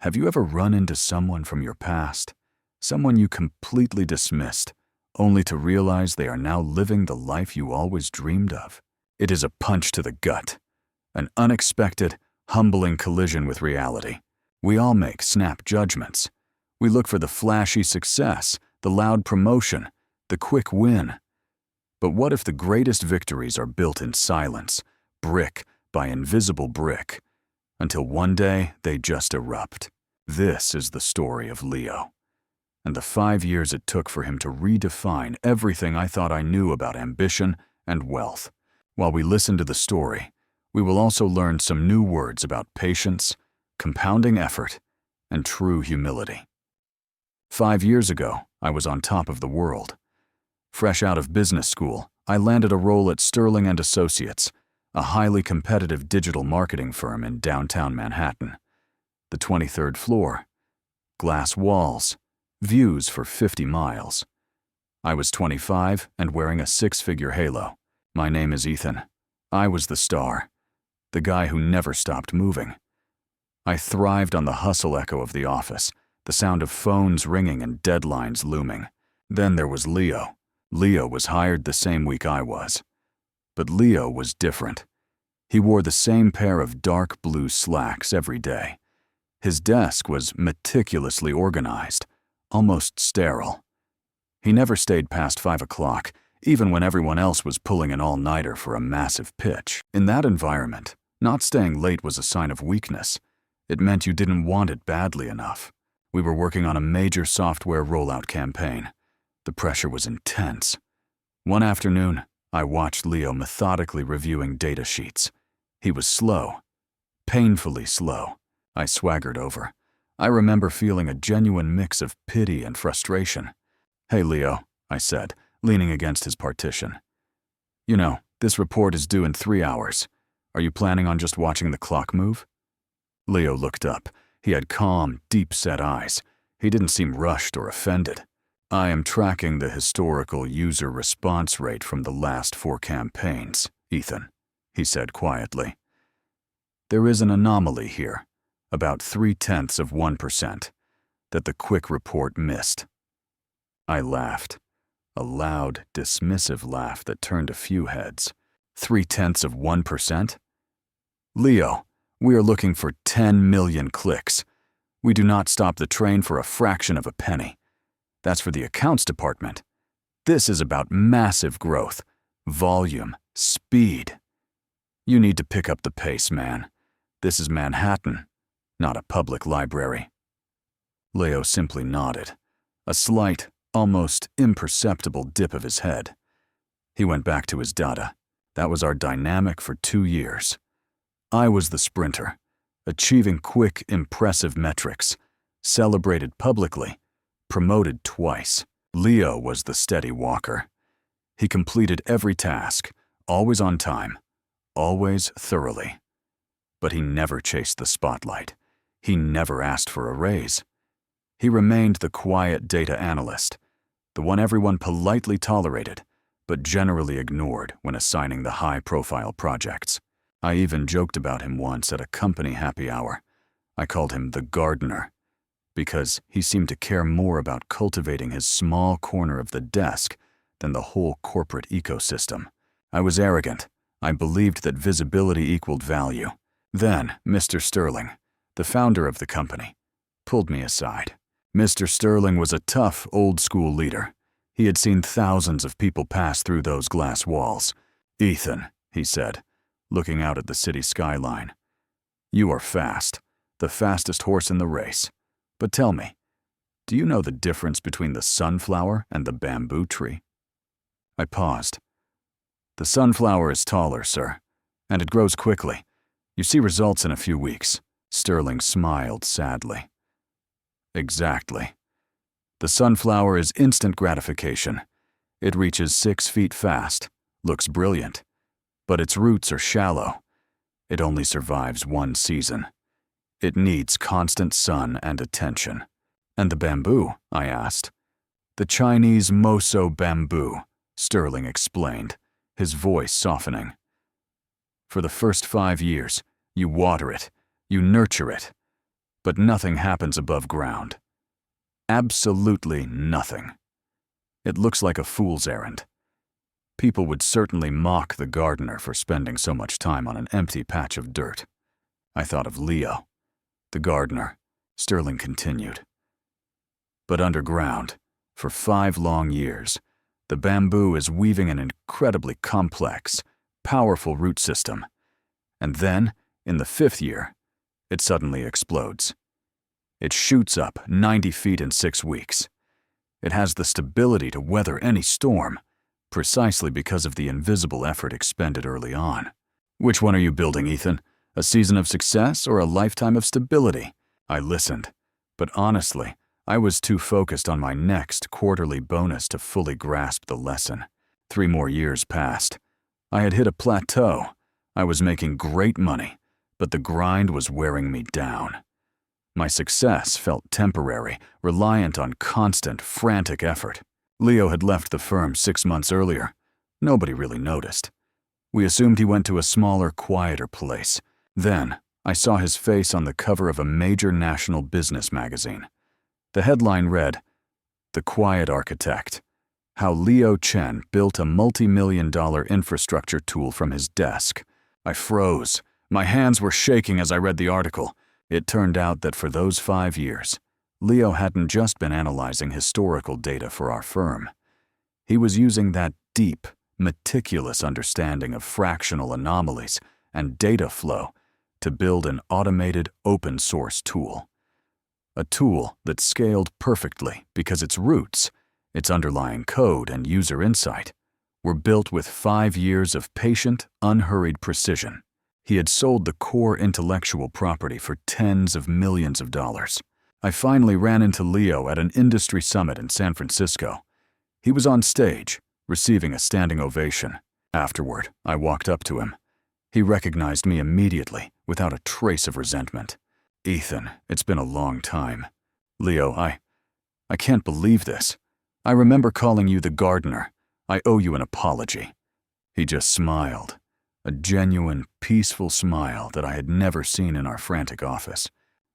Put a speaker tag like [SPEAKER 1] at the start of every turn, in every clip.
[SPEAKER 1] Have you ever run into someone from your past, someone you completely dismissed, only to realize they are now living the life you always dreamed of? It is a punch to the gut, an unexpected, humbling collision with reality. We all make snap judgments. We look for the flashy success, the loud promotion, the quick win. But what if the greatest victories are built in silence, brick by invisible brick, until one day they just erupt? This is the story of Leo, and the 5 years it took for him to redefine everything I thought I knew about ambition and wealth. While we listen to the story, we will also learn some new words about patience, compounding effort, and true humility. 5 years ago, I was on top of the world. Fresh out of business school, I landed a role at Sterling & Associates, a highly competitive digital marketing firm in downtown Manhattan. The 23rd floor, glass walls, views for 50 miles. I was 25 and wearing a 6-figure halo. My name is Ethan. I was the star, the guy who never stopped moving. I thrived on the hustle echo of the office, the sound of phones ringing and deadlines looming. Then there was Leo. Leo was hired the same week I was. But Leo was different. He wore the same pair of dark blue slacks every day. His desk was meticulously organized, almost sterile. He never stayed past 5 o'clock, even when everyone else was pulling an all-nighter for a massive pitch. In that environment, not staying late was a sign of weakness. It meant you didn't want it badly enough. We were working on a major software rollout campaign. The pressure was intense. One afternoon, I watched Leo methodically reviewing data sheets. He was slow, painfully slow. I swaggered over. I remember feeling a genuine mix of pity and frustration. "Hey, Leo," I said, leaning against his partition. "You know, this report is due in 3 hours. Are you planning on just watching the clock move?" Leo looked up. He had calm, deep-set eyes. He didn't seem rushed or offended. "I am tracking the historical user response rate from the last 4 campaigns, Ethan," he said quietly. "There is an anomaly here, about 0.3%, that the quick report missed." I laughed, a loud, dismissive laugh that turned a few heads. 0.3%? "Leo, we are looking for 10 million clicks. We do not stop the train for a fraction of a penny. That's for the accounts department. This is about massive growth, volume, speed. You need to pick up the pace, man. This is Manhattan, not a public library." Leo simply nodded, a slight, almost imperceptible dip of his head. He went back to his data. That was our dynamic for 2 years. I was the sprinter, achieving quick, impressive metrics, celebrated publicly, promoted twice. Leo was the steady walker. He completed every task, always on time, always thoroughly. But he never chased the spotlight. He never asked for a raise. He remained the quiet data analyst, the one everyone politely tolerated, but generally ignored when assigning the high-profile projects. I even joked about him once at a company happy hour. I called him the gardener, because he seemed to care more about cultivating his small corner of the desk than the whole corporate ecosystem. I was arrogant. I believed that visibility equaled value. Then, Mr. Sterling, the founder of the company, pulled me aside. Mr. Sterling was a tough, old-school leader. He had seen thousands of people pass through those glass walls. "Ethan," he said, looking out at the city skyline, "you are fast, the fastest horse in the race. But tell me, do you know the difference between the sunflower and the bamboo tree?" I paused. "The sunflower is taller, sir, and it grows quickly. You see results in a few weeks." Sterling smiled sadly. "Exactly. The sunflower is instant gratification. It reaches 6 feet fast, looks brilliant, but its roots are shallow. It only survives 1 season. It needs constant sun and attention." "And the bamboo?" I asked. "The Chinese Moso bamboo," Sterling explained, his voice softening. "For the first 5 years, you water it, you nurture it. But nothing happens above ground. Absolutely nothing. It looks like a fool's errand. People would certainly mock the gardener for spending so much time on an empty patch of dirt. I thought of Leo, the gardener. Sterling continued. But underground, for 5 long years, the bamboo is weaving an incredibly complex, powerful root system. And then, in the 5th year, it suddenly explodes. It shoots up 90 feet in 6 weeks. It has the stability to weather any storm, precisely because of the invisible effort expended early on. Which one are you building, Ethan? A season of success or a lifetime of stability? I listened, but honestly, I was too focused on my next quarterly bonus to fully grasp the lesson. 3 more years passed. I had hit a plateau. I was making great money, but the grind was wearing me down. My success felt temporary, reliant on constant, frantic effort. Leo had left the firm 6 months earlier. Nobody really noticed. We assumed he went to a smaller, quieter place. Then, I saw his face on the cover of a major national business magazine. The headline read, "The Quiet Architect: How Leo Chen Built a Multi-million-dollar Infrastructure Tool from His Desk." I froze. My hands were shaking as I read the article. It turned out that for those 5 years, Leo hadn't just been analyzing historical data for our firm. He was using that deep, meticulous understanding of fractional anomalies and data flow to build an automated open-source tool. A tool that scaled perfectly because its roots, its underlying code and user insight, were built with 5 years of patient, unhurried precision. He had sold the core intellectual property for tens of millions of dollars. I finally ran into Leo at an industry summit in San Francisco. He was on stage, receiving a standing ovation. Afterward, I walked up to him. He recognized me immediately, without a trace of resentment. "Ethan, it's been a long time." "Leo, I can't believe this. I remember calling you the gardener. I owe you an apology." He just smiled, a genuine, peaceful smile that I had never seen in our frantic office.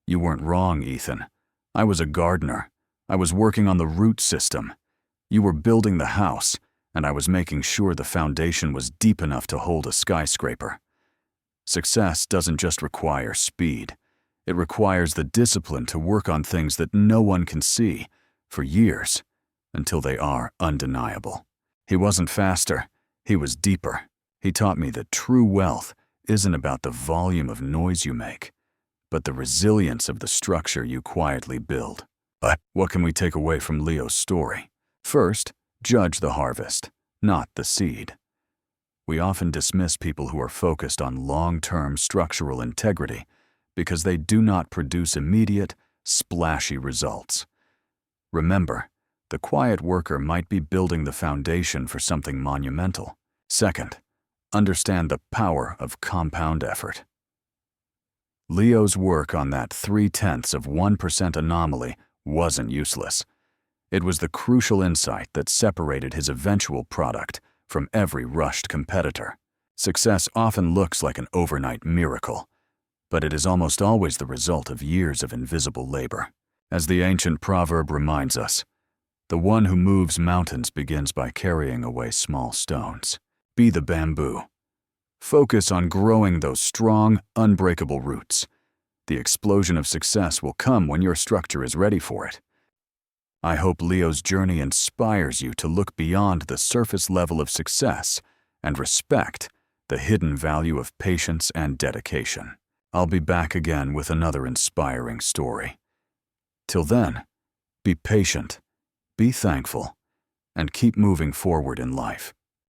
[SPEAKER 1] "You weren't wrong, Ethan. I was a gardener. I was working on the root system. You were building the house, and I was making sure the foundation was deep enough to hold a skyscraper." Success doesn't just require speed. It requires the discipline to work on things that no one can see for years, until they are undeniable. He wasn't faster, he was deeper. He taught me that true wealth isn't about the volume of noise you make, but the resilience of the structure you quietly build. But what can we take away from Leo's story? First, judge the harvest, not the seed. We often dismiss people who are focused on long-term structural integrity because they do not produce immediate, splashy results. Remember, the quiet worker might be building the foundation for something monumental. Second, understand the power of compound effort. Leo's work on that 0.3% anomaly wasn't useless. It was the crucial insight that separated his eventual product from every rushed competitor. Success often looks like an overnight miracle, but it is almost always the result of years of invisible labor. As the ancient proverb reminds us, the one who moves mountains begins by carrying away small stones. Be the bamboo. Focus on growing those strong, unbreakable roots. The explosion of success will come when your structure is ready for it. I hope Leo's journey inspires you to look beyond the surface level of success and respect the hidden value of patience and dedication. I'll be back again with another inspiring story. Till then, be patient, be thankful, and keep moving forward in life.